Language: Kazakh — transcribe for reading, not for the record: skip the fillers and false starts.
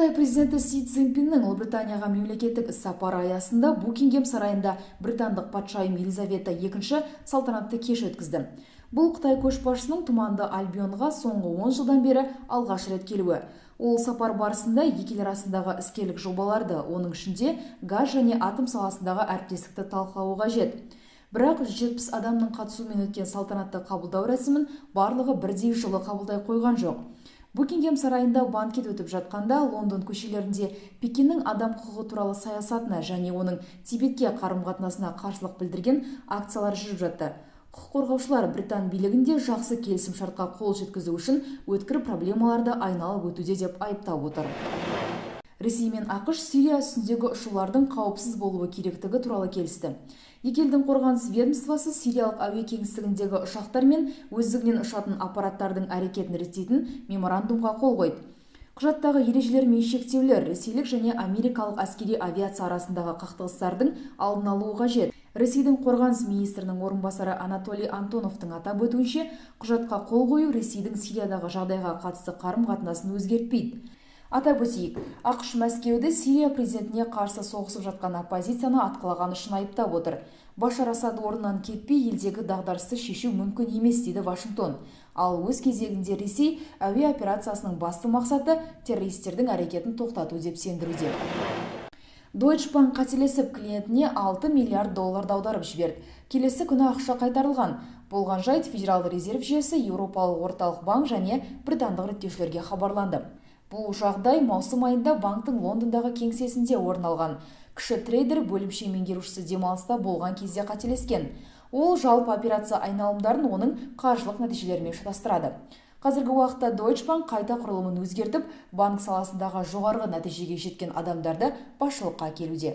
Қытай президенті Си Цзиньпиннің Ұлыбританияға мемлекеттік іс-сапары аясында Букингем сарайында британдық патшайым Елизавета II салтанатты кеш өткізді. Бұл Қытай көшбасшысының Тұманды Альбионға соңғы 10 жылдан бері алғаш рет келуі. Ол сапар барысында екі ел арасындағы іскерлік жобаларды, оның ішінде газ және атом саласындағы әріптестікті талқылауы қажет. Бірақ 170 адамның қатысуымен өткен салтанатты қабылдау рәсімін барлығы бірдей жылы қабылдай қойған жоқ. Букингем сарайында банкет өтіп жатқанда Лондон көшелерінде Пекиннің адам құқығы туралы саясатына және оның Тибетке қарым-қатынасына қарсылық білдірген акциялар жүріп жатты. Құқық қорғаушылар Британ билігінде жақсы келісім шартқа қол жеткізу үшін өткір проблемаларды айналып өтуде деп айыптап отыр. Ресей мен ақш Сирия үстіндегі ұшулардың қауіпсіз болуы керектігі туралы келісті. Екі елдің қорғаныс ведомствосы сириялық әуе кеңістігіндегі ұшақтар мен өздігінен ұшатын аппараттардың әрекетін реттейтін меморандумға қол қойды. Құжаттағы ережелер мен шектеулер ресейлік және америкалық әскери авиация арасындағы қақтығыстардың алдын алуы қажет. Ресейдің қорғаныс министрінің орынбасары Анатолий Антоновтың атап өтуінше, құжатқа қол қою Ресейдің Сириядағы жағдайға қатысты қарым-қатынасын өзгертпейді. Атап өтейік, ақш Мәскеуді Сирия президентіне қарсы соғысып жатқан оппозицияны атқылаған үшін айыптап отыр. Башар Асад орнынан кетпей елдегі дағдарысты шешу мүмкін емес дейді Вашингтон. Ал өз кезегінде Ресей әуе операциясының басты мақсаты террористердің әрекетін тоқтату деп сендіруде. Deutsche Bank қателесіп клиентіне 6 миллиард долларды аударып жіберді. Келесі күні ақша қайтарылған. Болған жайт Федералды резерв жүйесі, Еуропалық орталық банк және британдық реттеушілерге хабарланды. Бұл жағдай маусым айында банктың Лондондағы кеңсесінде орын алған. Кіші трейдер бөлімше меңгерушісі демалыста болған кезде қателескен. Ол жалпы операция айналымдарын оның қаржылық нәтижелерімен шатастырады. Қазіргі уақытта Deutsche Bank қайта құрылымын өзгертіп, банк саласындағы жоғарғы нәтижеге жеткен адамдарды басшылыққа келуде.